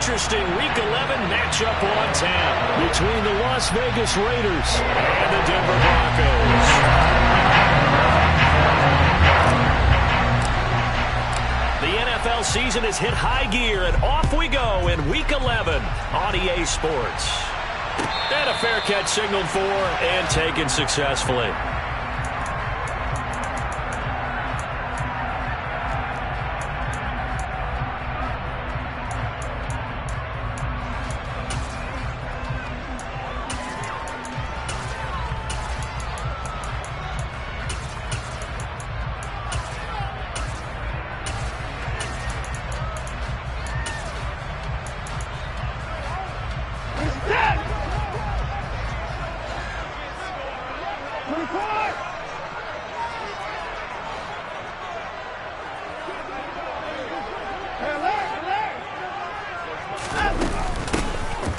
interesting Week 11 matchup on tap between the Las Vegas Raiders and the Denver Broncos. The NFL season has hit high gear, and off we go in Week 11 on EA Sports. And a fair catch signaled for and taken successfully.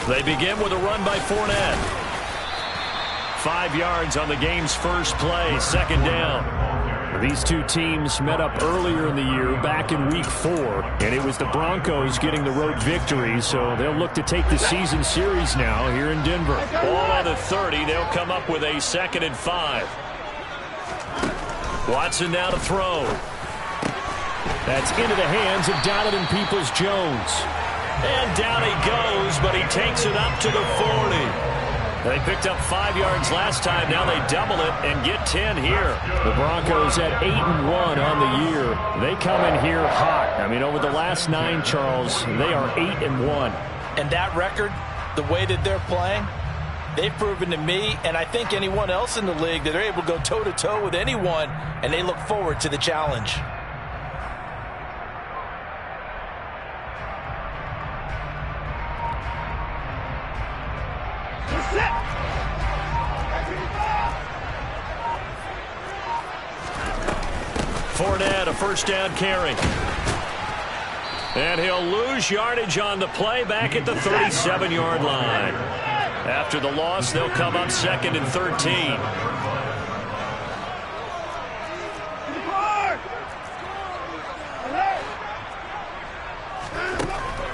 They begin with a run by Fournette. 5 yards on the game's first play, second down. These two teams met up earlier in the year, back in Week 4, and it was the Broncos getting the road victory, so they'll look to take the season series now here in Denver. Ball on the 30, they'll come up with a 2nd and 5. Watson now to throw. That's into the hands of Donovan Peoples-Jones. And down he goes, but he takes it up to the 40. They picked up 5 yards last time. Now they double it and get 10 here. The Broncos at 8-1 on the year. They come in here hot. I mean, over the last 9, Charles, they are 8-1. And that record, the way that they're playing, they've proven to me, and I think anyone else in the league, that they're able to go toe-to-toe with anyone, and they look forward to the challenge. Fournette, a first down carry. And he'll lose yardage on the play back at the 37-yard line. After the loss, they'll come up 2nd and 13.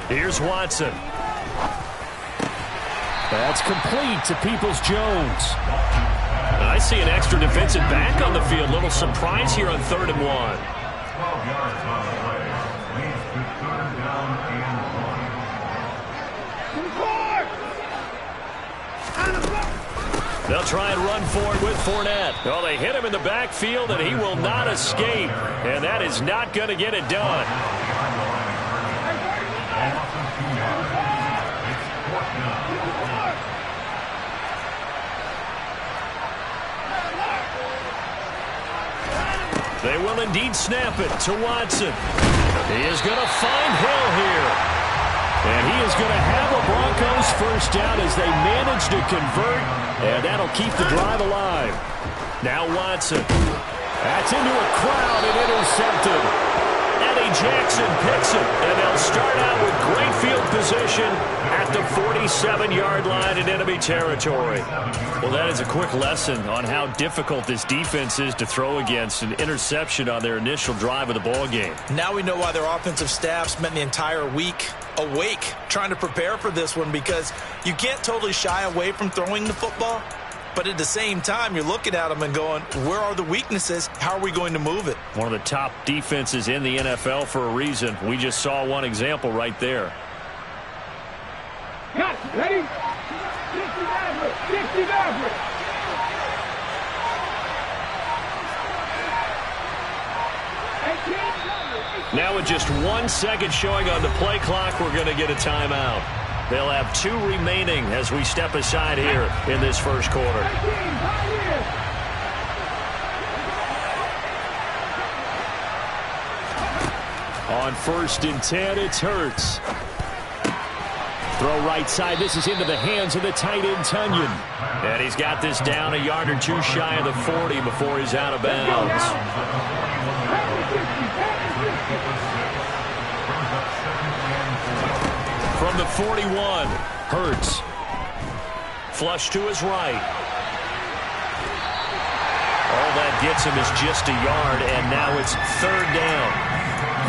Here's Watson. That's complete to Peoples-Jones. I see an extra defensive back on the field. Little surprise here on 3rd and 1. 12 yards on the play. Leads to 3rd down and 1. They'll try and run forward with Fournette. Oh, they hit him in the backfield, and he will not escape. And that is not going to get it done. They will indeed snap it to Watson. He is going to find Hill here. And he is going to have a Broncos first down as they manage to convert. And that'll keep the drive alive. Now Watson. That's into a crowd and intercepted. Eddie Jackson picks it. And they'll start out with great field position at the 47-yard line in enemy territory. Well, that is a quick lesson on how difficult this defense is to throw against. An interception on their initial drive of the ball game. Now we know why their offensive staff spent the entire week awake trying to prepare for this one, because you can't totally shy away from throwing the football. But at the same time, you're looking at them and going, where are the weaknesses? How are we going to move it? One of the top defenses in the NFL for a reason. We just saw one example right there. Cut. Ready? 60 Maverick. 60 Maverick. Now with just 1 second showing on the play clock, we're going to get a timeout. They'll have 2 remaining as we step aside here in this first quarter. On 1st and 10, it's Hurts. Throw right side. This is into the hands of the tight end, Tunyon. And he's got this down a yard or 2 shy of the 40 before he's out of bounds. From the 41, Hurts. Flush to his right. All that gets him is just a yard, and now it's 3rd down.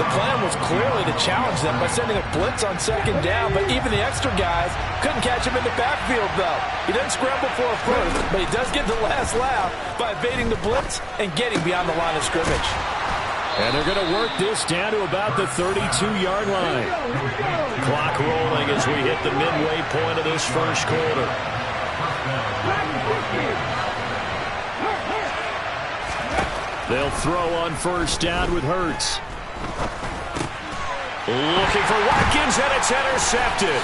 The plan was clearly to challenge them by sending a blitz on second down, but even the extra guys couldn't catch him in the backfield, though. He doesn't scramble for a first, but he does get the last laugh by evading the blitz and getting beyond the line of scrimmage. And they're going to work this down to about the 32-yard line. Clock rolling as we hit the midway point of this first quarter. They'll throw on first down with Hurts. Looking for Watkins, and it's intercepted.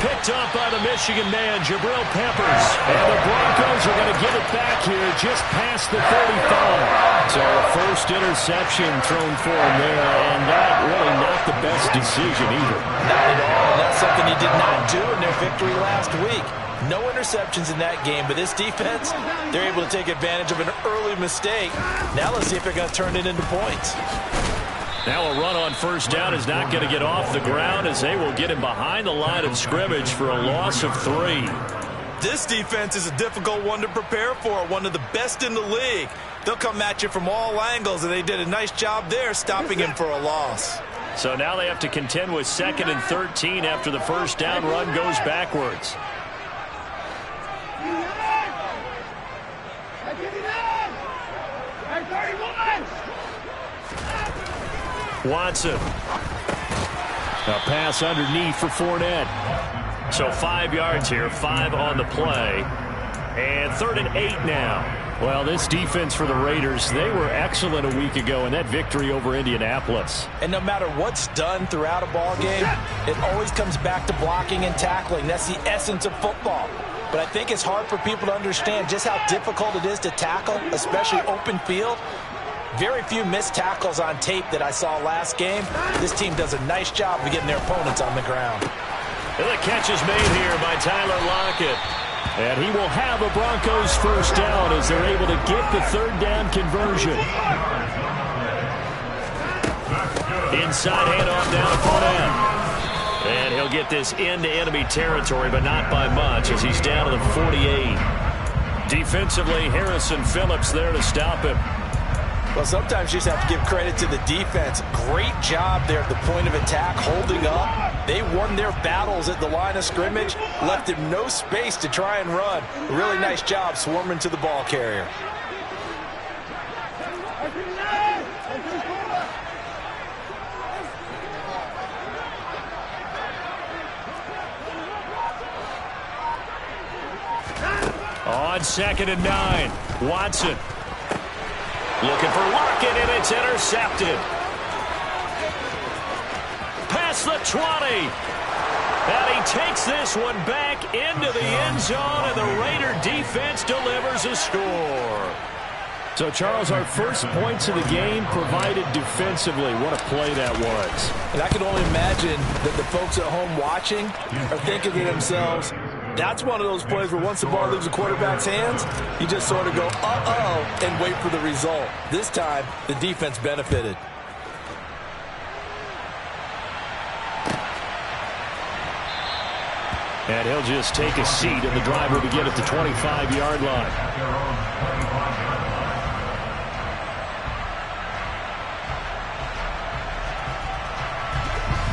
Picked up by the Michigan man, Jabril Peppers. And the Broncos are going to get it back here just past the 35. So a first interception thrown for him there, and that really not the best decision either. Not at all, and that's something he did not do in their victory last week. No interceptions in that game, but this defense, they're able to take advantage of an early mistake. Now let's see if they're going to turn it into points. Now a run on first down is not going to get off the ground as they will get him behind the line of scrimmage for a loss of 3. This defense is a difficult one to prepare for, one of the best in the league. They'll come at you from all angles, and they did a nice job there stopping him for a loss. So now they have to contend with 2nd and 13 after the first down run goes backwards. Watson. A pass underneath for Fournette. So 5 yards here, 5 on the play. And 3rd and 8 now. Well, this defense for the Raiders, they were excellent a week ago in that victory over Indianapolis. And no matter what's done throughout a ball game, it always comes back to blocking and tackling. That's the essence of football. But I think it's hard for people to understand just how difficult it is to tackle, especially open field. Very few missed tackles on tape that I saw last game. This team does a nice job of getting their opponents on the ground. And the catch is made here by Tyler Lockett. And he will have a Broncos first down as they're able to get the 3rd down conversion. Inside handoff down to Fournette. And he'll get this into enemy territory, but not by much as he's down to the 48. Defensively, Harrison Phillips there to stop him. Well, sometimes you just have to give credit to the defense. Great job there at the point of attack, holding up. They won their battles at the line of scrimmage, left him no space to try and run. Really nice job swarming to the ball carrier. On 2nd and 9, Watson. Looking for Lockett, and it's intercepted. Past the 20. And he takes this one back into the end zone, and the Raider defense delivers a score. So, Charles, our first points of the game provided defensively. What a play that was. And I can only imagine that the folks at home watching are thinking to themselves, that's one of those plays where once the ball leaves the quarterback's hands, you just sort of go, uh-oh, and wait for the result. This time, the defense benefited. And he'll just take a seat, and the drive will begin at the 25-yard line.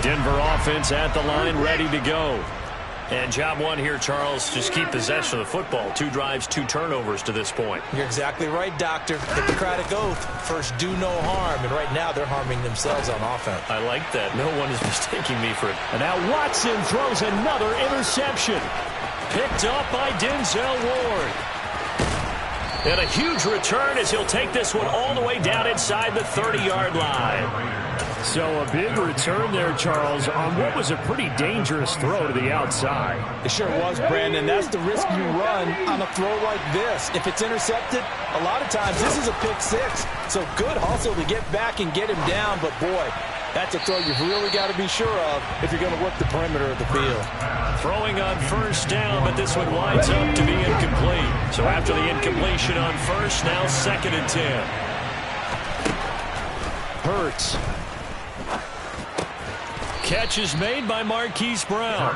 Denver offense at the line, ready to go. And job one here, Charles, just keep possession of the football. 2 drives, 2 turnovers to this point. You're exactly right, Doctor. Hippocratic oath, first do no harm. And right now they're harming themselves on offense. I like that. No one is mistaking me for it. And now Watson throws another interception. Picked up by Denzel Ward. And a huge return as he'll take this one all the way down inside the 30-yard line. So a big return there, Charles, on what was a pretty dangerous throw to the outside. It sure was, Brandon. That's the risk you run on a throw like this. If it's intercepted, a lot of times this is a pick 6. So good hustle to get back and get him down. But, boy, that's a throw you've really got to be sure of if you're going to work the perimeter of the field. Throwing on first down, but this one winds up to be incomplete. So after the incompletion on first, now 2nd and 10. Hurts. Catch is made by Marquise Brown.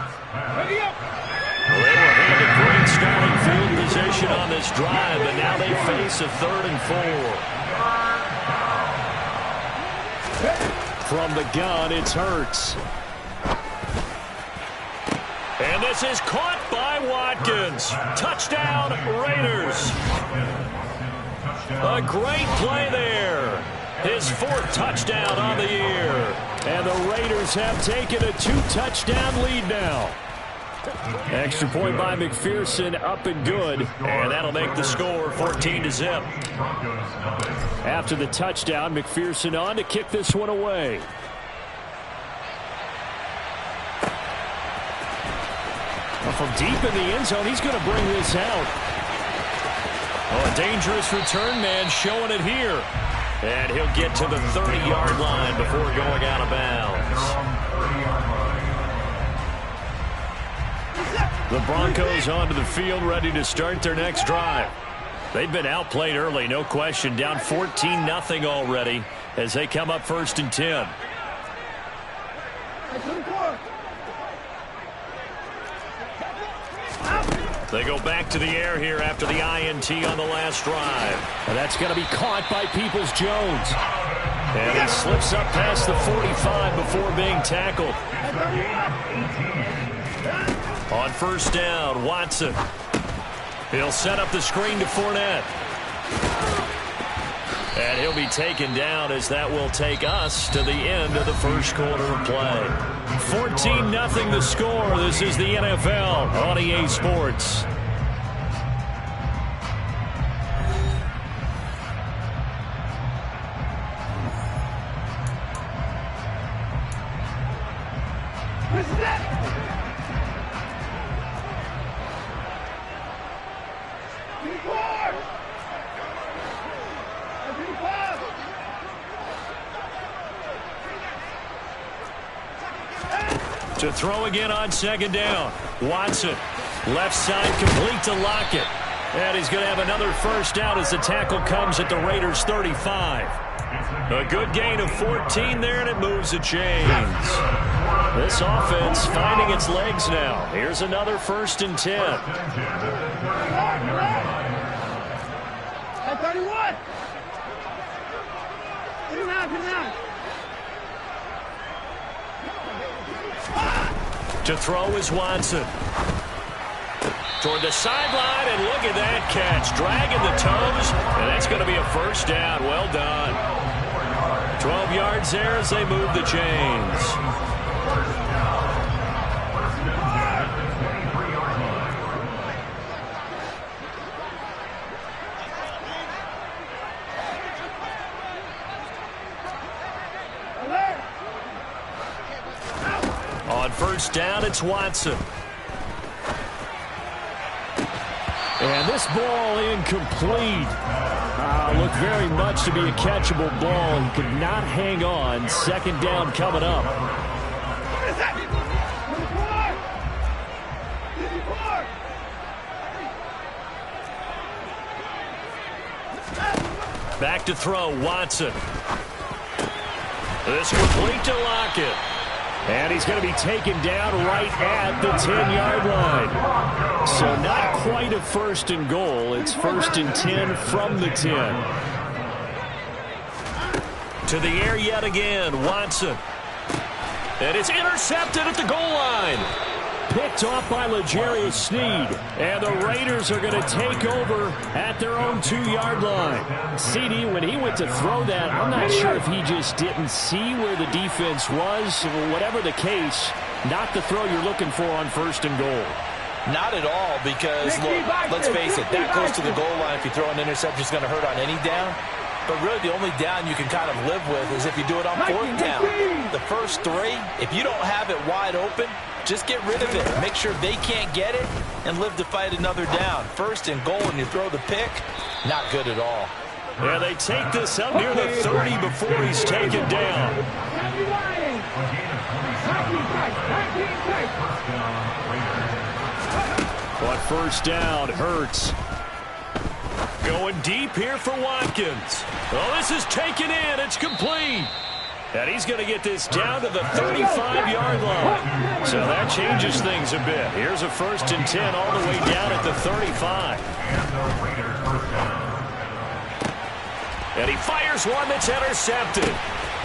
They were handed great starting field position on this drive, and now they face a 3rd and 4. From the gun, it's Hurts. And this is caught by Watkins. Touchdown, Raiders. A great play there. His 4th touchdown on the year. And the Raiders have taken a 2-touchdown lead now. Extra point by McPherson, up and good. And that'll make the score 14-0. After the touchdown, McPherson on to kick this one away. From deep in the end zone, he's going to bring this out. Oh, a dangerous return man showing it here. And he'll get to the 30-yard line before going out of bounds. The Broncos onto the field, ready to start their next drive. They've been outplayed early, no question. Down 14-0 already as they come up 1st and 10. They go back to the air here after the INT on the last drive. And that's going to be caught by Peoples-Jones. And he slips up past the 45 before being tackled. On 1st down, Watson. He'll set up the screen to Fournette. And he'll be taken down as that will take us to the end of the 1st quarter of play. 14-0 the score. This is the NFL on EA Sports. To throw again on 2nd down. Watson, left side, complete to Lockett. And he's going to have another 1st down as the tackle comes at the Raiders' 35. A good gain of 14 there, and it moves the chains. This offense finding its legs now. Here's another 1st and 10. 31. 39. To throw is Watson. Toward the sideline, and look at that catch. Dragging the toes, and that's going to be a 1st down. Well done. 12 yards there as they move the chains. On 1st down, it's Watson. And this ball incomplete. Looked very much to be a catchable ball. He could not hang on. 2nd down coming up. Back to throw, Watson. This complete to Lockett. And he's going to be taken down right at the 10-yard line. So not quite a 1st and goal. It's 1st and 10 from the 10. To the air yet again, Watson. And it's intercepted at the goal line. Picked off by L'Jarius Sneed. And the Raiders are going to take over at their own 2-yard line. CD, when he went to throw that, I'm not sure if he just didn't see where the defense was. Whatever the case, not the throw you're looking for on 1st and goal. Not at all, because, look, let's face it, that goes to the goal line. If you throw an interception, it's going to hurt on any down. But really, the only down you can kind of live with is if you do it on 4th down. The first 3, if you don't have it wide open, just get rid of it. Make sure they can't get it and live to fight another down. 1st and goal, and you throw the pick, not good at all. Yeah, they take this up near the 30 before he's taken down. On 1st down, Hurts. Going deep here for Watkins. Oh, this is taken in. It's complete. And he's going to get this down to the 35-yard line. So that changes things a bit. Here's a 1st and 10 all the way down at the 35. And he fires one that's intercepted.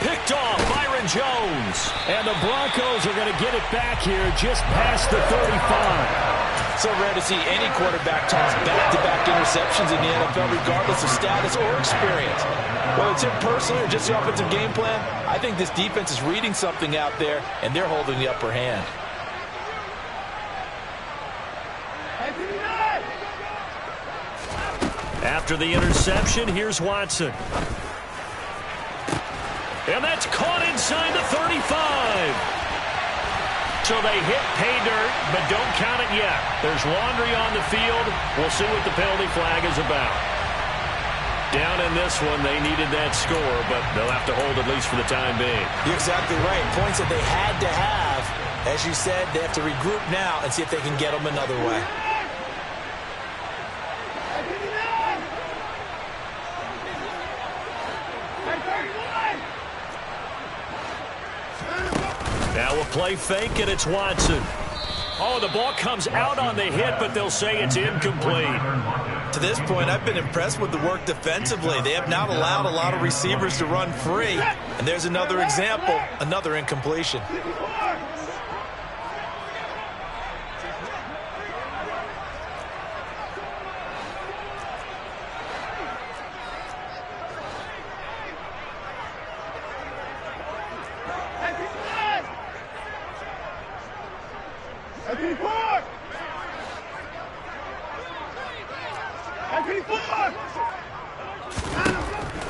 Picked off Byron Jones. And the Broncos are going to get it back here just past the 35. So rare to see any quarterback toss back-to-back interceptions in the NFL, regardless of status or experience. Whether it's him personally or just the offensive game plan, I think this defense is reading something out there, and they're holding the upper hand. After the interception, here's Watson. And that's caught inside the 35. So they hit pay dirt, but don't count it yet. There's laundry on the field. We'll see what the penalty flag is about. Down in this one, they needed that score, but they'll have to hold at least for the time being. You're exactly right. Points that they had to have. As you said, they have to regroup now and see if they can get them another way. Now a play fake, and it's Watson. Oh, the ball comes out on the hit, but they'll say it's incomplete. To this point, I've been impressed with the work defensively. They have not allowed a lot of receivers to run free. And there's another example, another incompletion.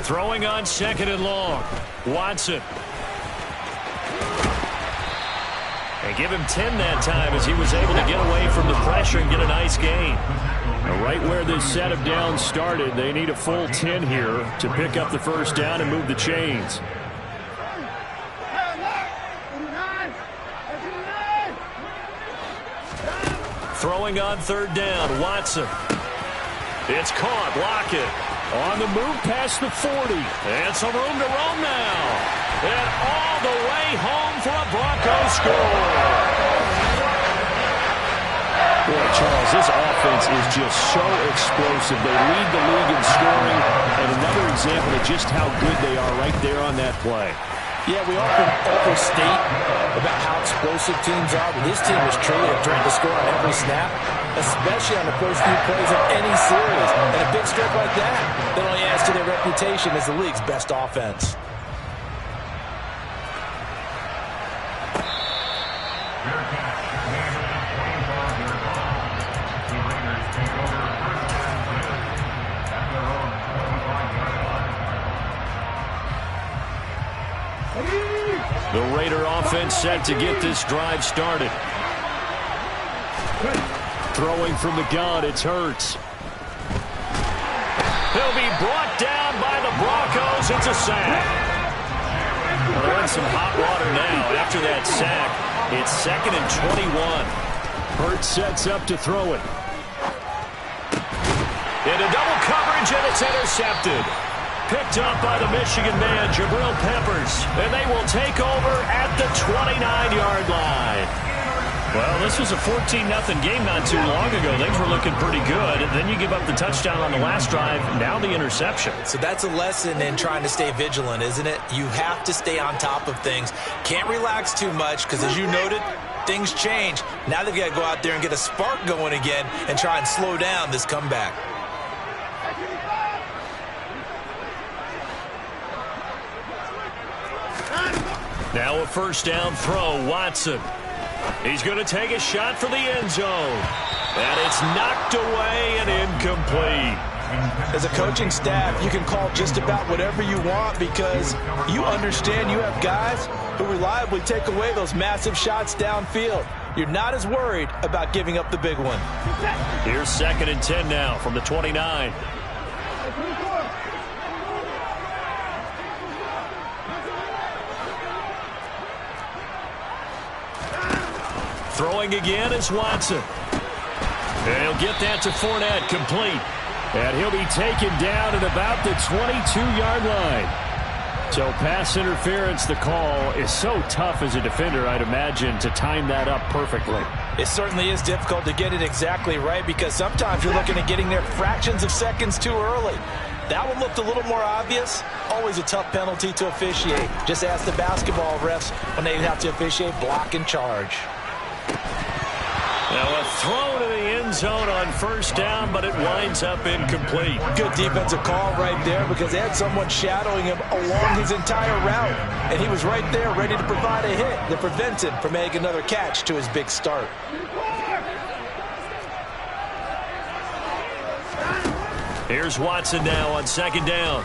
Throwing on 2nd and long. Watson. And give him 10 that time as he was able to get away from the pressure and get a nice gain. Right where this set of downs started, they need a full 10 here to pick up the first down and move the chains. Throwing on 3rd down, Watson. It's caught, block it. On the move past the 40. And some room to roam now. And all the way home for a Broncos score. Boy, Charles, this offense is just so explosive. They lead the league in scoring. And another example of just how good they are right there on that play. Yeah, we often overstate about how explosive teams are, but this team is truly a threat to score on every snap, especially on the first few plays of any series. And a big strip like that only adds to their reputation as the league's best offense. The Raider offense set to get this drive started. Throwing from the gun, it's Hurts. He'll be brought down by the Broncos. It's a sack. Well, they're in some hot water now. After that sack, it's 2nd and 21. Hurts sets up to throw it. Into double coverage, and it's intercepted. Picked up by the Michigan man, Jabril Peppers. And they will take over at the 29-yard line. Well, this was a 14-0 game not too long ago. Things were looking pretty good. Then you give up the touchdown on the last drive. Now the interception. So that's a lesson in trying to stay vigilant, isn't it? You have to stay on top of things. Can't relax too much because, as you noted, things change. Now they've got to go out there and get a spark going again and try and slow down this comeback. Now a first down throw, Watson. He's going to take a shot for the end zone. And it's knocked away and incomplete. As a coaching staff, you can call just about whatever you want because you understand you have guys who reliably take away those massive shots downfield. You're not as worried about giving up the big one. Here's 2nd and 10 now from the 29. Throwing again is Watson. And he'll get that to Fournette, complete. And he'll be taken down at about the 22-yard line. So pass interference, the call is so tough as a defender, I'd imagine, to time that up perfectly. It certainly is difficult to get it exactly right because sometimes you're looking at getting there fractions of seconds too early. That one looked a little more obvious. Always a tough penalty to officiate. Just ask the basketball refs when they have to officiate block and charge. Now a throw to the end zone on first down, but it winds up incomplete. Good defensive call right there because they had someone shadowing him along his entire route. And he was right there ready to provide a hit that prevents him from making another catch to his big start. Here's Watson now on second down.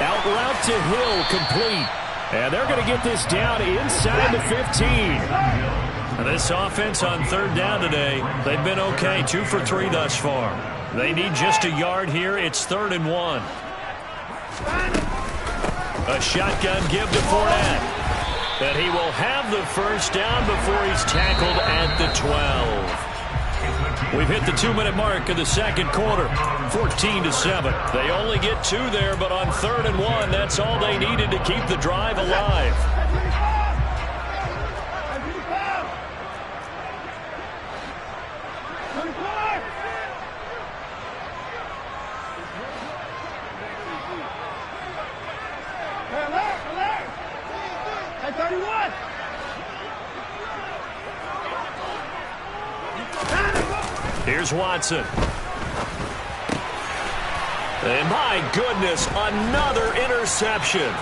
Out route to Hill, complete. And they're going to get this down inside the 15. This offense on third down today, they've been okay, 2 for 3 thus far. They need just a yard here. It's 3rd and 1. A shotgun give to Fournette. And he will have the first down before he's tackled at the 12. We've hit the 2-minute mark of the second quarter, 14-7. They only get 2 there, but on 3rd and 1, that's all they needed to keep the drive alive. Here's Watson. And my goodness, another interception.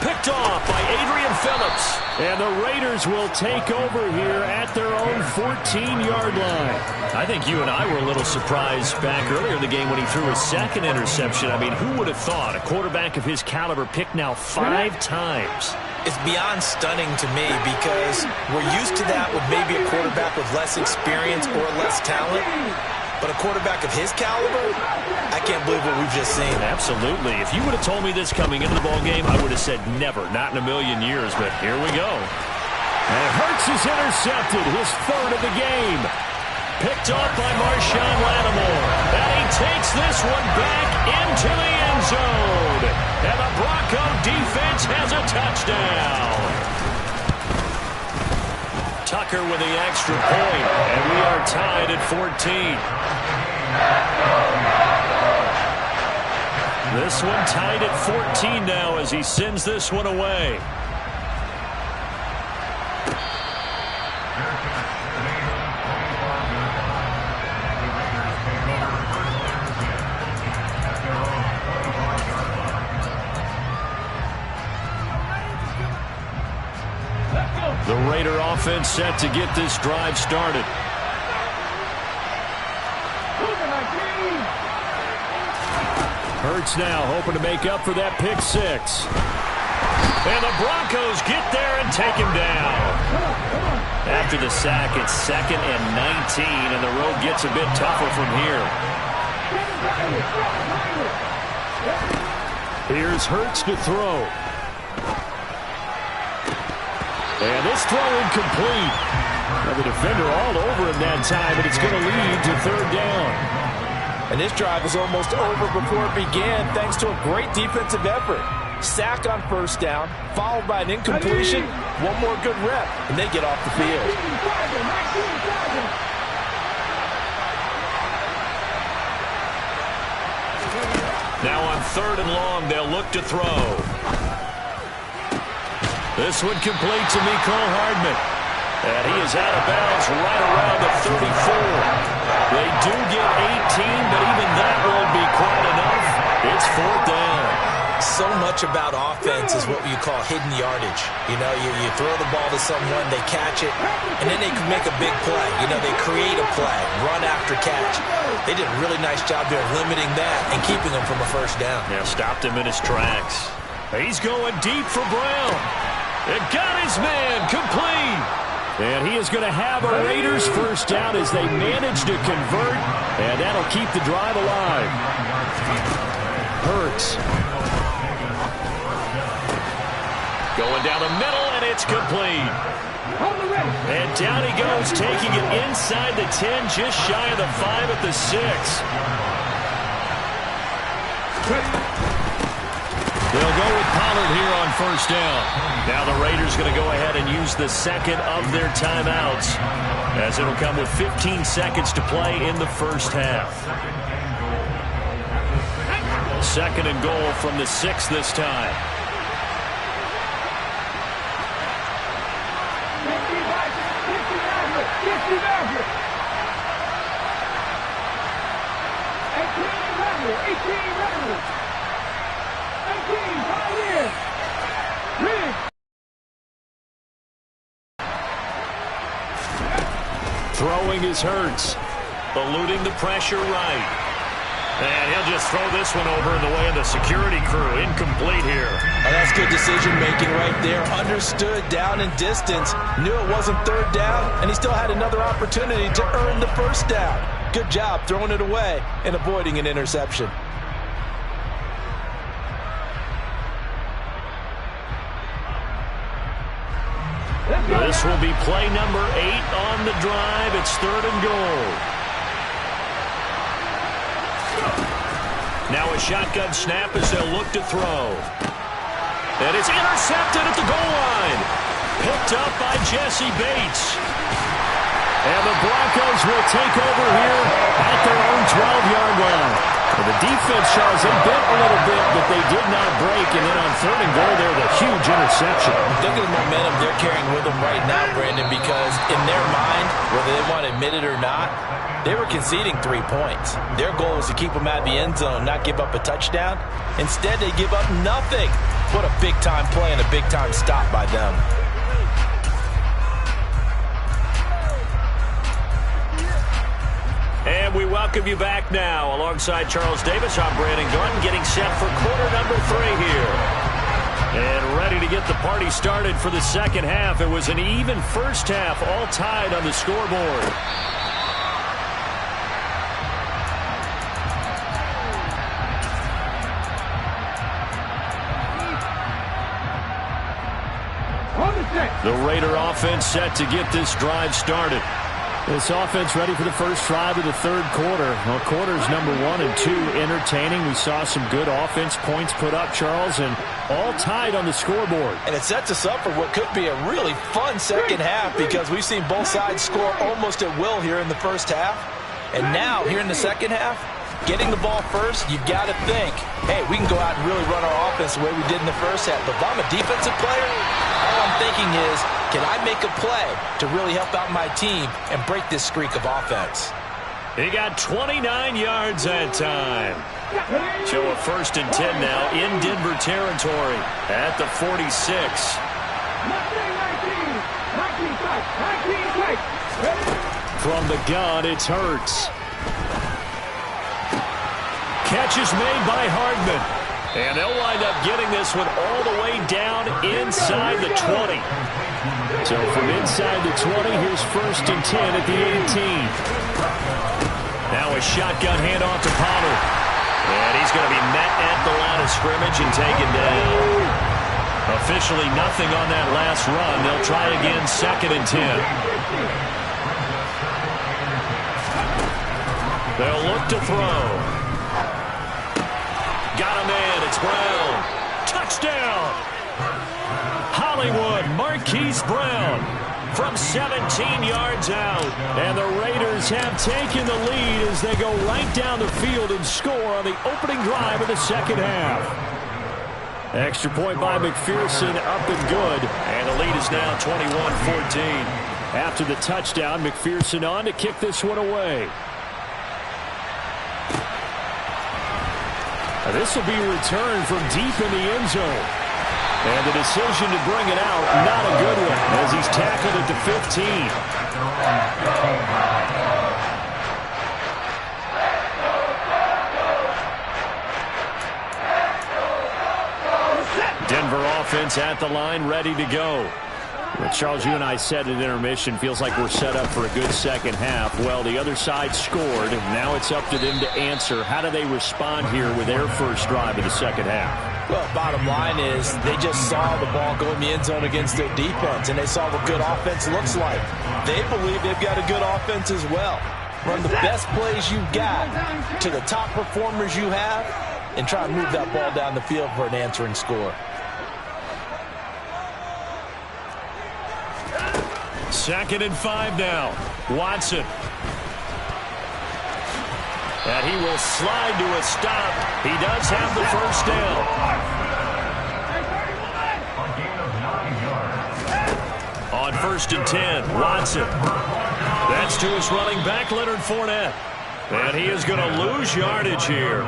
Picked off by Adrian Phillips. And the Raiders will take over here at their own 14-yard line. I think you and I were a little surprised back earlier in the game when he threw his second interception. I mean, who would have thought a quarterback of his caliber picked now 5 times? It's beyond stunning to me because we're used to that with maybe a quarterback with less experience or less talent. But a quarterback of his caliber, I can't believe what we've just seen. Absolutely. If you would have told me this coming into the ballgame, I would have said never, not in a million years. But here we go. And Hurts is intercepted, his 3rd of the game. Picked off by Marshawn Lattimore. And he takes this one back into the end zone. And the Bronco defense has a touchdown. Tucker with the extra point, and we are tied at 14. This one tied at 14 now as he sends this one away. The Raider offense set to get this drive started. Hurts now hoping to make up for that pick 6. And the Broncos get there and take him down. After the sack, it's 2nd and 19, and the road gets a bit tougher from here. Here's Hurts to throw. And this throw incomplete. Now the defender all over him that time, but it's going to lead to 3rd down. And this drive was almost over before it began thanks to a great defensive effort. Sack on first down, followed by an incompletion, one more good rep, and they get off the field. Now on 3rd and long, they'll look to throw. This one complete to Mecole Hardman. And he is out of bounds right around the 34. They do get 18, but even that won't be quite enough. It's 4th down. So much about offense is what you call hidden yardage. You know, you throw the ball to someone, they catch it, and then they can make a big play. You know, they create a play, run after catch. They did a really nice job there of limiting that and keeping him from a first down. Yeah, stopped him in his tracks. He's going deep for Brown. It got his man complete. And he is going to have a Raiders first down as they manage to convert, and that'll keep the drive alive. Hurts. Going down the middle, and it's complete. And down he goes, taking it inside the 10, just shy of the 5 at the 6. They'll go with Pollard here on first down. Now the Raiders going to go ahead and use the second of their timeouts, as it'll come with 15 seconds to play in the first half. Second and goal from the 6 this time. 18, Throwing is Hurts. Eluding the pressure right. And he'll just throw this one over in the way of the security crew. Incomplete here. Oh, that's good decision-making right there. Understood down and distance. Knew it wasn't third down, and he still had another opportunity to earn the first down. Good job throwing it away and avoiding an interception. This will be play number 8 on the drive. It's third and goal. Now a shotgun snap as they'll look to throw. And it's intercepted at the goal line. Picked up by Jesse Bates. And the Broncos will take over here at their own 12-yard line. Well, the defense, Charles, they bit a little bit, but they did not break. And then on third and goal there, the huge interception. Look at the momentum they're carrying with them right now, Brandon, because in their mind, whether they want to admit it or not, they were conceding 3 points. Their goal was to keep them out of the end zone, not give up a touchdown. Instead, they give up nothing. What a big-time play and a big-time stop by them. And we welcome you back now. Alongside Charles Davis, I'm Brandon Gaudin, getting set for quarter number 3 here. And ready to get the party started for the second half. It was an even first half, all tied on the scoreboard. The Raider offense set to get this drive started. This offense ready for the first drive of the third quarter. Well, quarters number 1 and 2 entertaining. We saw some good offense points put up, Charles, and all tied on the scoreboard. And it sets us up for what could be a really fun second half because we've seen both sides score almost at will here in the first half. And now, here in the second half, getting the ball first, you've got to think, hey, we can go out and really run our offense the way we did in the first half. But if I'm a defensive player, all I'm thinking is, can I make a play to really help out my team and break this streak of offense? He got 29 yards that time. So a first and 10 now in Denver territory at the 46. From the gun, it's Hurts. Catch is made by Hardman. And they'll wind up getting this one all the way down inside the 20. So from inside the 20, here's first and 10 at the 18. Now a shotgun handoff to Pollard. And he's going to be met at the line of scrimmage and taken down. Officially nothing on that last run. They'll try again, second and 10. They'll look to throw. Got a man. It's Brown. Touchdown. Hollywood, Marquise Brown from 17 yards out. And the Raiders have taken the lead as they go right down the field and score on the opening drive of the second half. Extra point by McPherson, up and good. And the lead is now 21-14. After the touchdown, McPherson on to kick this one away. This will be returned from deep in the end zone. And the decision to bring it out, not a good one, as he's tackled at the 15. Denver offense at the line, ready to go. Well, Charles, you and I said at intermission, feels like we're set up for a good second half. Well, the other side scored, and now it's up to them to answer. How do they respond here with their first drive of the second half? Well, bottom line is they just saw the ball go in the end zone against their defense, and they saw what good offense looks like. They believe they've got a good offense as well. Run the best plays you've got to the top performers you have, and try and move that ball down the field for an answering score. Second and 5 now. Watson. And he will slide to a stop. He does have the first down. On 1st and 10, Watson. That's to his running back, Leonard Fournette. And he is going to lose yardage here.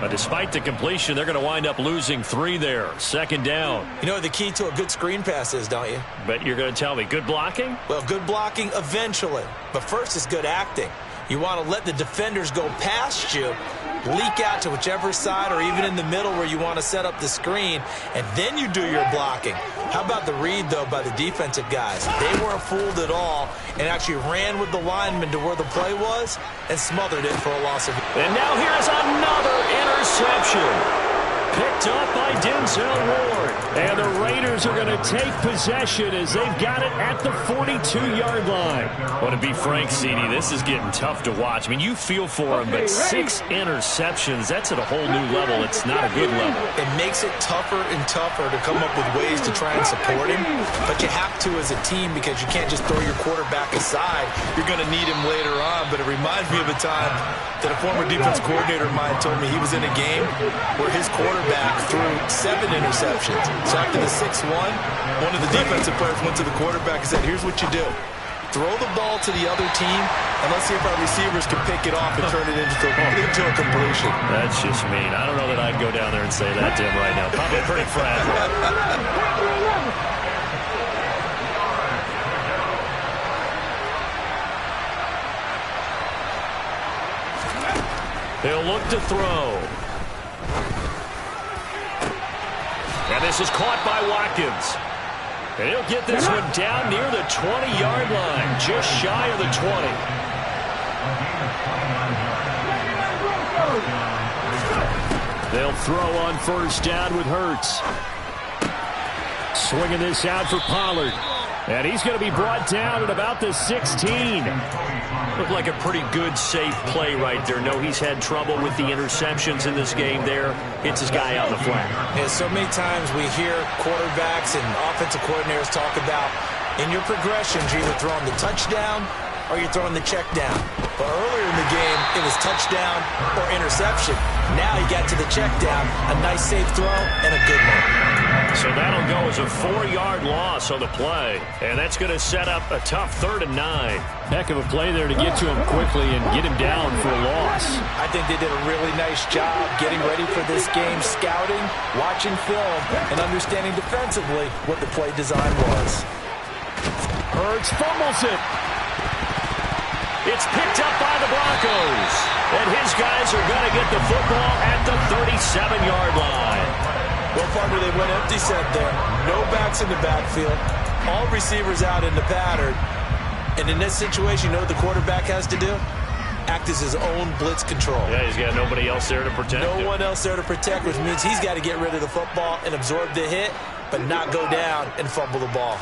But despite the completion, they're going to wind up losing 3 there. 2nd down. You know what the key to a good screen pass is, don't you? Bet you're going to tell me. Good blocking? Well, good blocking eventually. But first is good acting. You want to let the defenders go past you, leak out to whichever side or even in the middle where you want to set up the screen, and then you do your blocking. How about the read, though, by the defensive guys? They weren't fooled at all and actually ran with the lineman to where the play was and smothered it for a loss of... And now here's another interception. Picked up by Denzel Ward. And the Raiders are going to take possession as they've got it at the 42-yard line. Well, to be frank, CD, this is getting tough to watch. I mean, you feel for him, but 6 interceptions, that's at a whole new level. It's not a good level. It makes it tougher and tougher to come up with ways to try and support him, but you have to as a team because you can't just throw your quarterback aside. You're going to need him later on, but it reminds me of a time that a former defense coordinator of mine told me he was in a game where his quarterback threw 7 interceptions. So after the 6-1, one of the defensive players went to the quarterback and said, here's what you do. Throw the ball to the other team, and let's see if our receivers can pick it off and turn it into a completion. That's just mean. I don't know that I'd go down there and say that to him right now. Probably pretty fragile. He'll look to throw. And this is caught by Watkins. And he'll get this one down near the 20-yard line, just shy of the 20. They'll throw on 1st down with Hurts. Swinging this out for Pollard. And he's going to be brought down at about the 16. Looked like a pretty good, safe play right there. No, he's had trouble with the interceptions in this game there. Hits his guy out in the flat. Yeah, so many times we hear quarterbacks and offensive coordinators talk about in your progressions, you're either throwing the touchdown or you're throwing the check down. But earlier in the game, it was touchdown or interception. Now he got to the check down, a nice safe throw, and a good one. So that'll go as a 4-yard loss on the play. And that's going to set up a tough 3rd and 9. Heck of a play there to get to him quickly and get him down for a loss. I think they did a really nice job getting ready for this game, scouting, watching film, and understanding defensively what the play design was. Hurts fumbles it. It's picked up by the Broncos. And his guys are going to get the football at the 37-yard line. Well, partner, they went empty set there. No backs in the backfield. All receivers out in the pattern. And in this situation, you know what the quarterback has to do? Act as his own blitz control. Yeah, he's got nobody else there to protect him. No one else there to protect, which means he's got to get rid of the football and absorb the hit, but not go down and fumble the ball.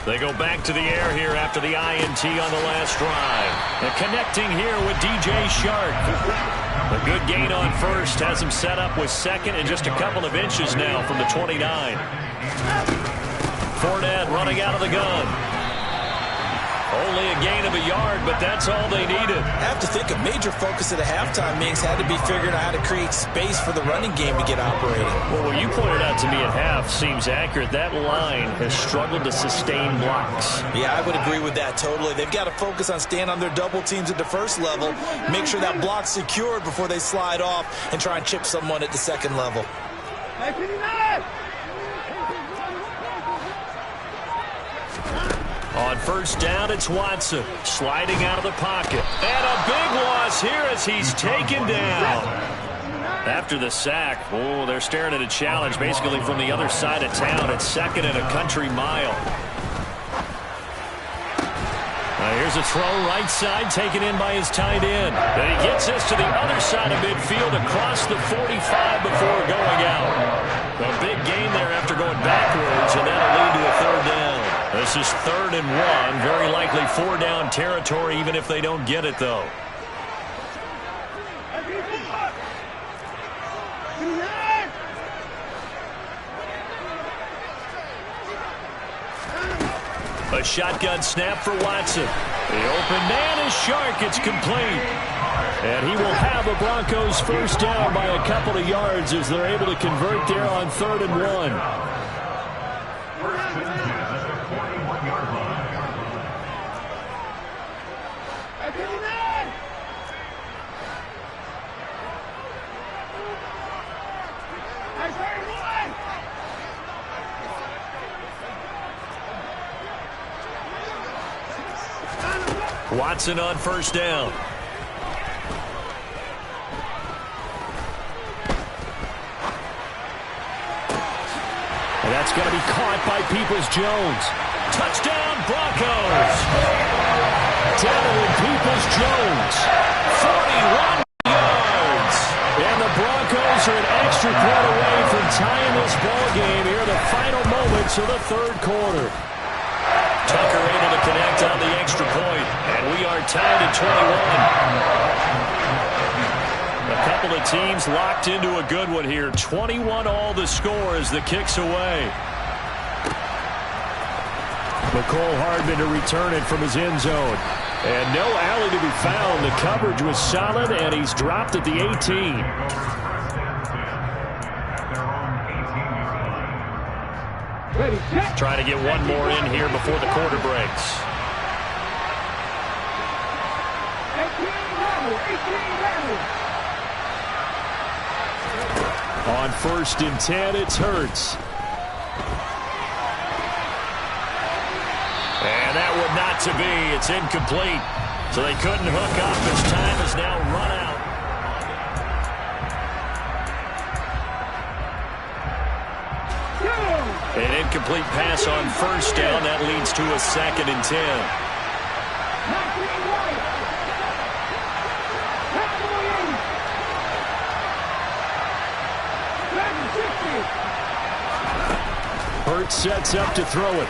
They go back to the air here after the INT on the last drive. And connecting here with DJ Shark. A good gain on 1st has him set up with 2nd and just a couple of inches now from the 29. Fournette running out of the gun. Only a gain of a yard, but that's all they needed. I have to think a major focus of the halftime meetings had to be figuring out how to create space for the running game to get operating. Well, what you pointed out to me at half seems accurate. That line has struggled to sustain blocks. Yeah, I would agree with that totally. They've got to focus on staying on their double teams at the 1st level, make sure that block's secured before they slide off and try and chip someone at the 2nd level. On 1st down, it's Watson sliding out of the pocket. And a big loss here as he's taken down. After the sack, oh, they're staring at a challenge basically from the other side of town. It's 2nd and a country mile. Here's a throw right side taken in by his tight end. Then he gets this to the other side of midfield across the 45 before going out. A big gain there after going backwards, and that'll lead to a 3rd down. This is 3rd and 1. Very likely 4-down territory, even if they don't get it, though. A shotgun snap for Watson. The open man is Shark. It's complete. And he will have a Broncos first down by a couple of yards as they're able to convert there on 3rd and 1. First and 10 at the 41-yard line. Watson on first down. And that's going to be caught by Peoples-Jones. Touchdown, Broncos. Donovan Peoples-Jones, 41 yards. And the Broncos are an extra point away from tying this ball game here in the final moments of the 3rd quarter. Tucker able to connect on the extra point, and we are tied at 21. A couple of teams locked into a good one here. 21 all the score as the kick's away. McCole Hardman to return it from his end zone. And no alley to be found. The coverage was solid, and he's dropped at the 18. Trying to get one more in here before the quarter breaks. On 1st and 10, it's Hurts. And that would not to be. It's incomplete. So they couldn't hook up. His time is now run out. An incomplete pass on first down. That leads to a 2nd and 10. Hurts sets up to throw it.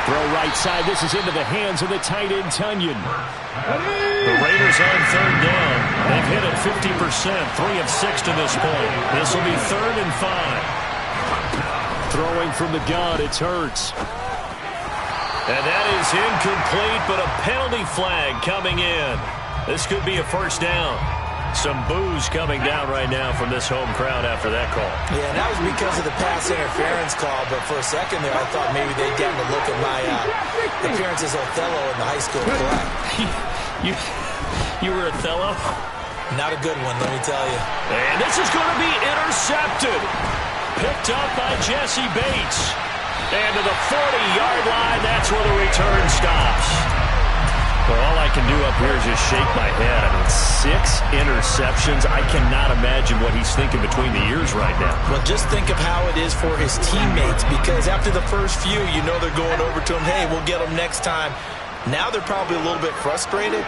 Throw right side. This is into the hands of the tight end, Tunyon. The Raiders on 3rd down. They've hit it 50%, 3 of 6 to this point. This will be 3rd and 5. Throwing from the gun, it's Hurts. And that is incomplete, but a penalty flag coming in. This could be a first down. Some boos coming down right now from this home crowd after that call. Yeah, and that was because of the pass interference call, but for a second there I thought maybe they'd get a look at my appearance as Othello in the high school play. You were Othello? Not a good one, let me tell you. And this is going to be intercepted. Picked up by Jesse Bates. And to the 40-yard line, that's where the return stops. Well, all I can do up here is just shake my head. I mean, 6 interceptions. I cannot imagine what he's thinking between the ears right now. Well, just think of how it is for his teammates, because after the first few, you know they're going over to him, hey, we'll get him next time. Now they're probably a little bit frustrated.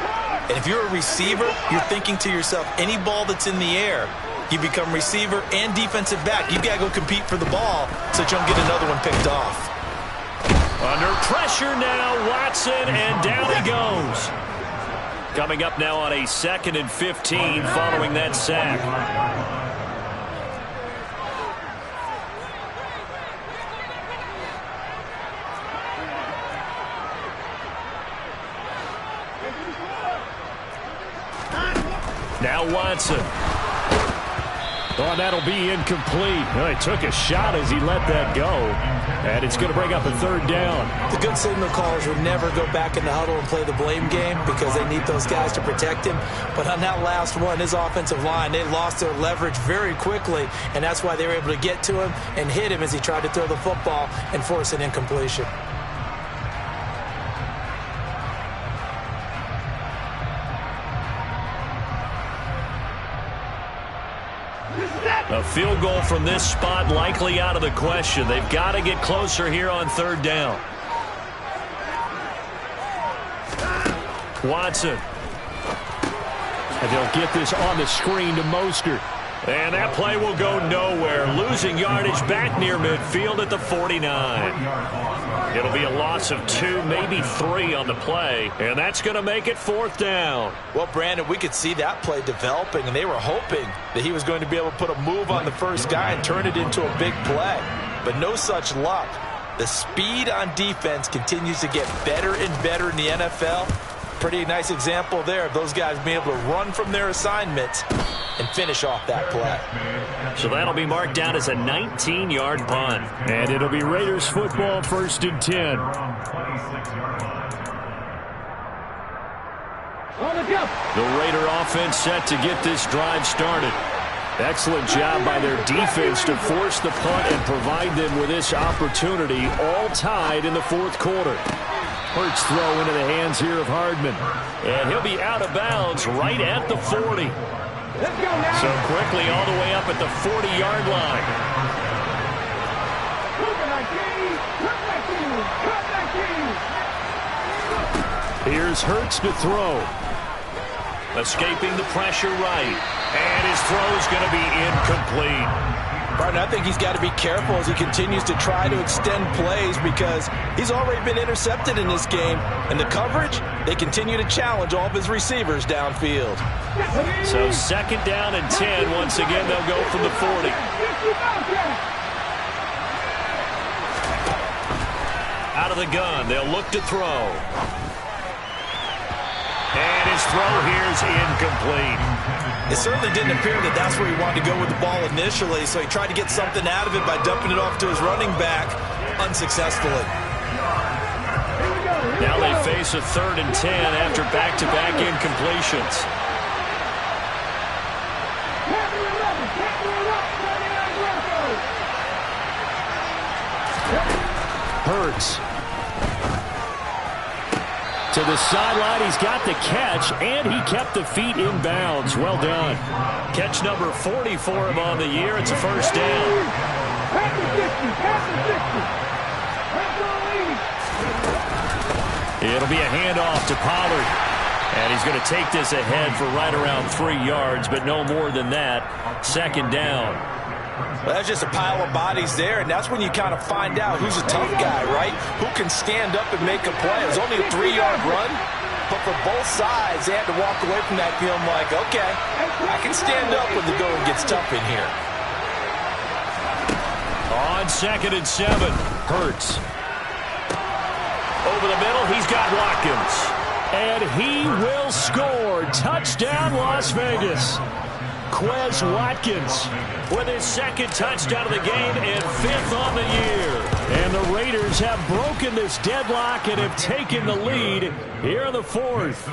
And if you're a receiver, you're thinking to yourself, any ball that's in the air, you become receiver and defensive back. You've got to go compete for the ball so that you don't get another one picked off. Under pressure now, Watson, and down he goes. Coming up now on a 2nd and 15 following that sack. Now Watson. Oh, that'll be incomplete. Well, he took a shot as he let that go. And it's going to bring up a 3rd down. The good signal callers would never go back in the huddle and play the blame game because they need those guys to protect him. But on that last one, his offensive line, they lost their leverage very quickly, and that's why they were able to get to him and hit him as he tried to throw the football and force an incompletion. A field goal from this spot likely out of the question. They've got to get closer here on 3rd down. Watson. And they'll get this on the screen to Mostert. And that play will go nowhere. Losing yardage back near midfield at the 49. It'll be a loss of 2, maybe 3 on the play. And that's going to make it 4th down. Well, Brandon, we could see that play developing, and they were hoping that he was going to be able to put a move on the first guy and turn it into a big play. But no such luck. The speed on defense continues to get better and better in the NFL. Pretty nice example there of those guys being able to run from their assignments and finish off that play. So that'll be marked down as a 19-yard punt. And it'll be Raiders football, 1st and 10. The Raider offense set to get this drive started. Excellent job by their defense to force the punt and provide them with this opportunity, all tied in the 4th quarter. Hurts throw into the hands here of Hardman. And he'll be out of bounds right at the 40. So quickly all the way up at the 40-yard line. Here's Hurts to throw. Escaping the pressure right. And his throw's going to be incomplete. Barton, I think he's got to be careful as he continues to try to extend plays because he's already been intercepted in this game. And the coverage, they continue to challenge all of his receivers downfield. So 2nd down and 10. Once again, they'll go from the 40. Out of the gun, they'll look to throw. And his throw here's incomplete. It certainly didn't appear that that's where he wanted to go with the ball initially, so he tried to get something out of it by dumping it off to his running back unsuccessfully. Now they face a 3rd and 10 after back-to-back incompletions. Hurts. To the sideline, he's got the catch, and he kept the feet in bounds. Well done. Catch number 40 for him on the year. It's a 1st down. It'll be a handoff to Pollard. And he's going to take this ahead for right around 3 yards, but no more than that. 2nd down. Well, that's just a pile of bodies there, and that's when you kind of find out who's a tough guy, right? Who can stand up and make a play. It was only a 3-yard run, but for both sides, they had to walk away from that feeling like, okay, I can stand up when the going gets tough in here. On 2nd and 7, Hurts. Over the middle, he's got Watkins. And he will score. Touchdown, Las Vegas. Quez Watkins with his 2nd touchdown of the game and 5th on the year. And the Raiders have broken this deadlock and have taken the lead here in the 4th.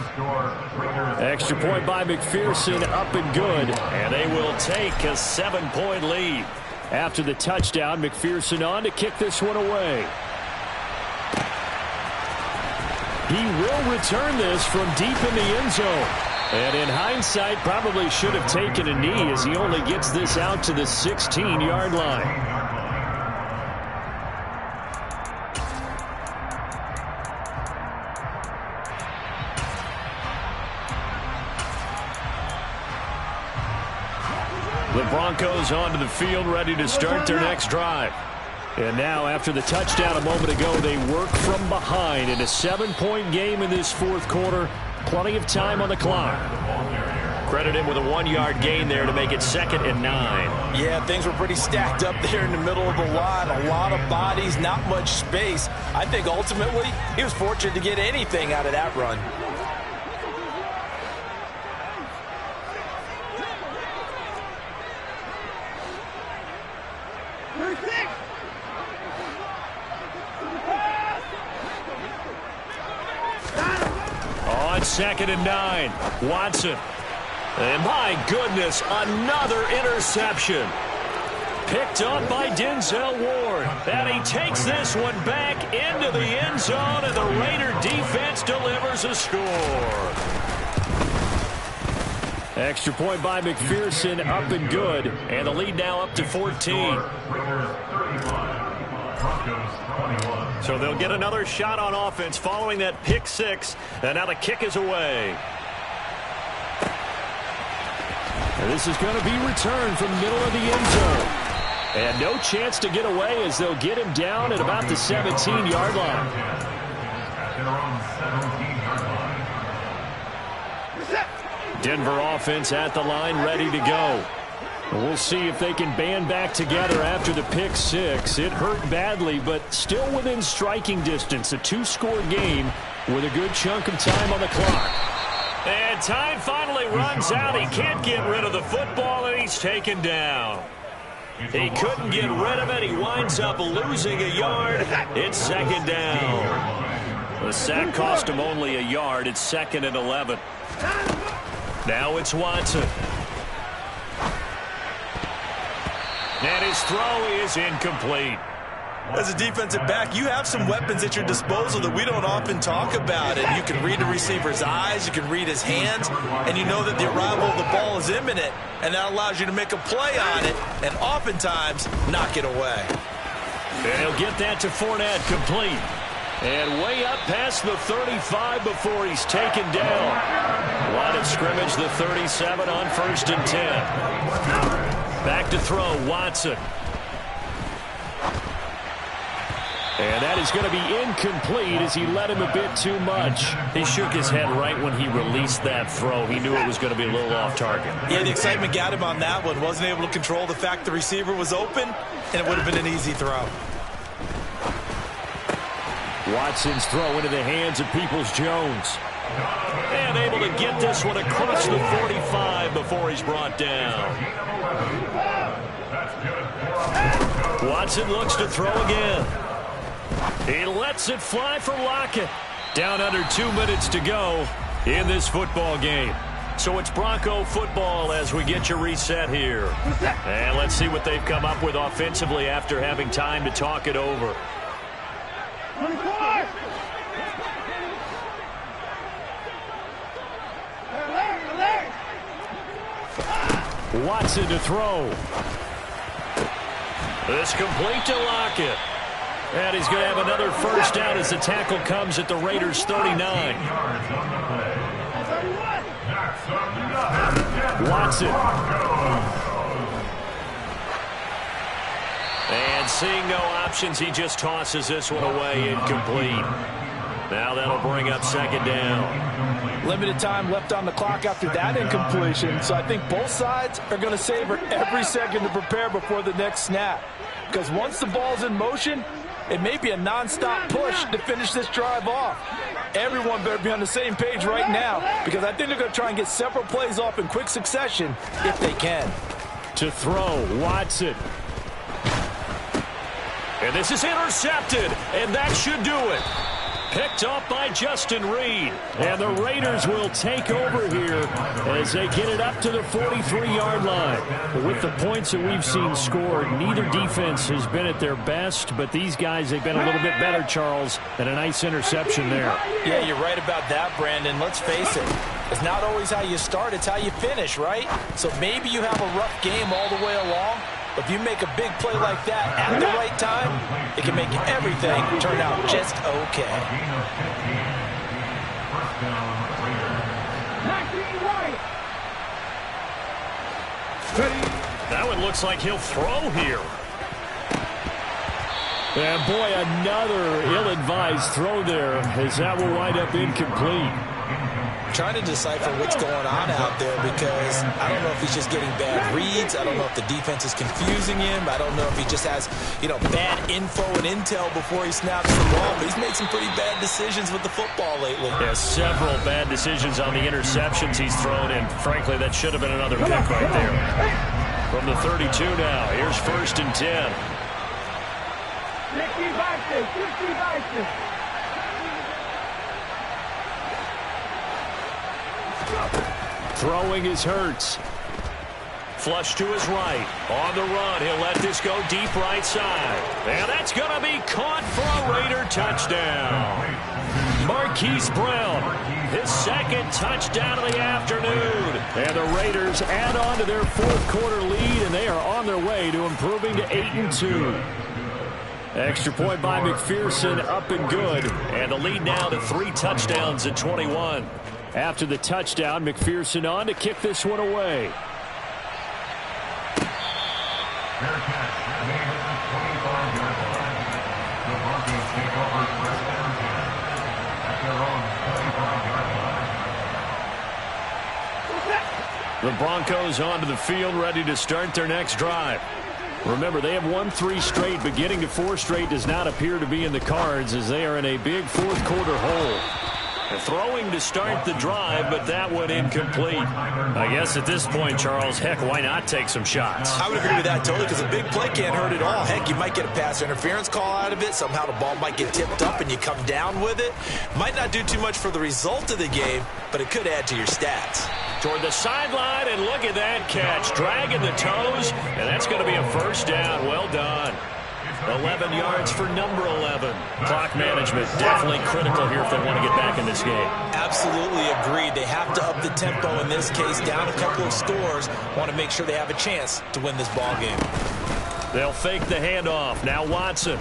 Extra point by McPherson, up and good. And they will take a 7-point lead. After the touchdown, McPherson on to kick this one away. He will return this from deep in the end zone. And in hindsight, probably should have taken a knee as he only gets this out to the 16-yard line. The Broncos onto the field, ready to start their next drive. And now, after the touchdown a moment ago, they work from behind in a 7-point game in this 4th quarter. Plenty of time on the clock. Credit him with a 1-yard gain there to make it 2nd and 9. Yeah, things were pretty stacked up there in the middle of the line. A lot of bodies, not much space. I think ultimately he was fortunate to get anything out of that run. On 2nd and 9, Watson. And my goodness, another interception. Picked up by Denzel Ward. And he takes this one back into the end zone, and the Raider defense delivers a score. Extra point by McPherson, up and good. And the lead now up to 14. So they'll get another shot on offense following that pick 6. And now the kick is away. And this is going to be returned from the middle of the end zone. And no chance to get away as they'll get him down at about the 17-yard line. Denver offense at the line, ready to go. We'll see if they can band back together after the pick six. It hurt badly, but still within striking distance. A two-score game with a good chunk of time on the clock. And time finally runs out. He can't get rid of the football, and he's taken down. He couldn't get rid of it. He winds up losing a yard. It's second down. The sack cost him only a yard. It's 2nd and 11. Now it's Watson. And his throw is incomplete. As a defensive back, you have some weapons at your disposal that we don't often talk about. And you can read the receiver's eyes, you can read his hands, and you know that the arrival of the ball is imminent. And that allows you to make a play on it and oftentimes knock it away. And he'll get that to Fournette, complete. And way up past the 35 before he's taken down. Line of scrimmage, the 37 on 1st and 10. Back to throw, Watson. And that is going to be incomplete as he led him a bit too much. He shook his head right when he released that throw. He knew it was going to be a little off target. Yeah, the excitement got him on that one. Wasn't able to control the fact the receiver was open, and it would have been an easy throw. Watson's throw into the hands of Peoples-Jones. And able to get this one across the 45 before he's brought down. Watson looks to throw again. He lets it fly for Lockett. Down under 2 minutes to go in this football game. So it's Bronco football as we get you reset here. And let's see what they've come up with offensively after having time to talk it over. Watson to throw. This complete to Lockett. And he's going to have another first down as the tackle comes at the Raiders' 39. Watson. And seeing no options, he just tosses this one away, incomplete. Now that'll bring up 2nd down. Limited time left on the clock after that incompletion, so I think both sides are going to savor every second to prepare before the next snap. Because once the ball's in motion, it may be a non-stop push to finish this drive off. Everyone better be on the same page right now, because I think they're going to try and get several plays off in quick succession if they can. To throw, Watson. And this is intercepted, and that should do it. Picked off by Justin Reed. And the Raiders will take over here as they get it up to the 43-yard line. With the points that we've seen scored, neither defense has been at their best, but these guys, they've been a little bit better, Charles, and a nice interception there. Yeah, you're right about that, Brandon. Let's face it. It's not always how you start, it's how you finish, right? So maybe you have a rough game all the way along, but if you make a big play like that at the right time, it can make everything turn out just okay. That one looks like he'll throw here. And boy, another ill-advised throw there as that will wind up incomplete. Trying to decipher what's going on out there, because I don't know if he's just getting bad reads. I don't know if the defense is confusing him. I don't know if he just has, bad info and intel before he snaps the ball. But he's made some pretty bad decisions with the football lately. Yeah, several bad decisions on the interceptions he's thrown, and frankly, that should have been another pick right there. From the 32 now, here's 1st and 10. 60 Throwing is Hurts. Flush to his right. On the run, he'll let this go deep right side. And that's going to be caught for a Raider touchdown. Marquise Brown, his 2nd touchdown of the afternoon. And the Raiders add on to their 4th quarter lead, and they are on their way to improving to 8-2. Extra point by McPherson, up and good. And the lead now to 3 touchdowns at 21. After the touchdown, McPherson on to kick this one away. The Broncos onto the field, ready to start their next drive. Remember, they have won 3 straight, but getting to 4 straight does not appear to be in the cards as they are in a big fourth-quarter hole. Throwing to start the drive, but that one incomplete. I guess at this point, Charles, heck, why not take some shots? I would agree with that totally, because a big play can't hurt at all. Heck, you might get a pass interference call out of it. Somehow the ball might get tipped up and you come down with it. Might not do too much for the result of the game, but it could add to your stats. Toward the sideline, and look at that catch. Dragging the toes, and that's going to be a first down. Well done. 11 yards for number 11. Clock management definitely critical here if they want to get back in this game. Absolutely agreed. They have to up the tempo in this case, down a couple of scores. Want to make sure they have a chance to win this ball game. They'll fake the handoff. Now Watson.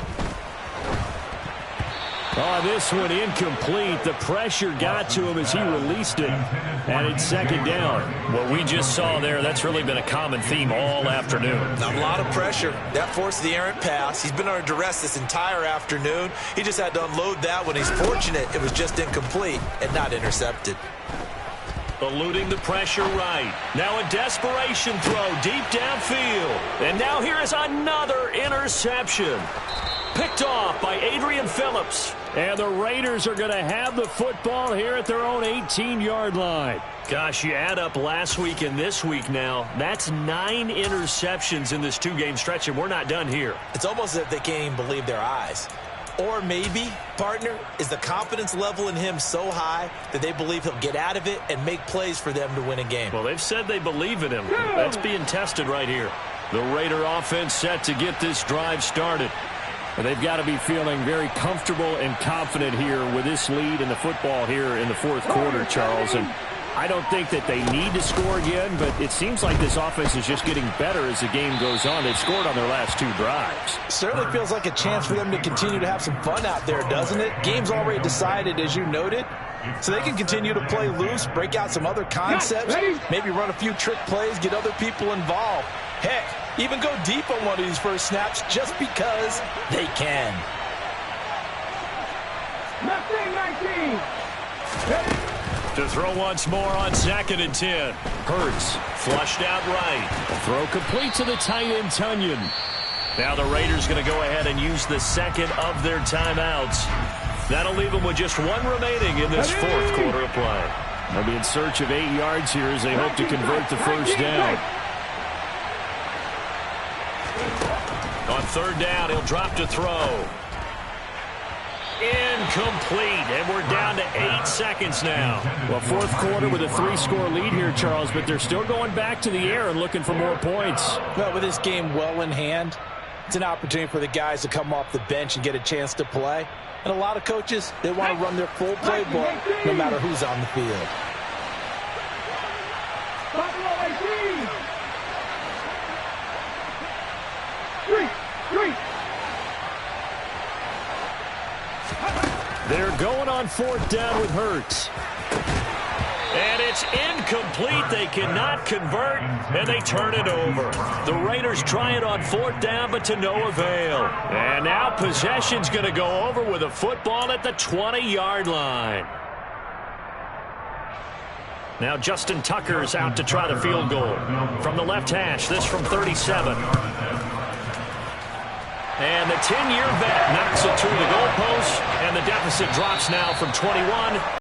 Oh, this one incomplete. The pressure got to him as he released it, and it's second down. What we just saw there, that's really been a common theme all afternoon. A lot of pressure. That forced the errant pass. He's been under duress this entire afternoon. He just had to unload that one. He's fortunate it was just incomplete and not intercepted. Eluding the pressure right. Now a desperation throw deep downfield. And now here is another interception. Picked off by Adrian Phillips. And the Raiders are going to have the football here at their own 18-yard line. Gosh, you add up last week and this week now, that's 9 interceptions in this 2-game stretch, and we're not done here. It's almost as if they can't even believe their eyes. Or maybe, partner, is the confidence level in him so high that they believe he'll get out of it and make plays for them to win a game. Well, they've said they believe in him. That's being tested right here. The Raider offense set to get this drive started. They've got to be feeling very comfortable and confident here with this lead in the football here in the fourth quarter, Charles. And I don't think that they need to score again, but it seems like this offense is just getting better as the game goes on. They've scored on their last 2 drives. Certainly feels like a chance for them to continue to have some fun out there, doesn't it? Game's already decided, as you noted, so they can continue to play loose, break out some other concepts, maybe run a few trick plays, get other people involved. Heck, even go deep on one of these first snaps just because they can. 19. To throw once more on 2nd and 10. Hurts flushed out right. Throw complete to the tight end, Tunyon. Now the Raiders going to go ahead and use the second of their timeouts. That'll leave them with just 1 remaining in this fourth quarter of play. They'll be in search of 8 yards here as they hope to convert the first down. On 3rd down, he'll drop to throw. Incomplete, and we're down to 8 seconds now. Well, fourth quarter with a 3-score lead here, Charles, but they're still going back to the air and looking for more points. Well, with this game well in hand, it's an opportunity for the guys to come off the bench and get a chance to play. And a lot of coaches, they want to run their full playbook no matter who's on the field. They're going on 4th down with Hurts. And it's incomplete. They cannot convert, and they turn it over. The Raiders try it on 4th down, but to no avail. And now possession's going to go over with a football at the 20-yard line. Now Justin Tucker's out to try the field goal. From the left hash, this from 37. And the 10-year vet knocks it through the goalpost, and the deficit drops now from 21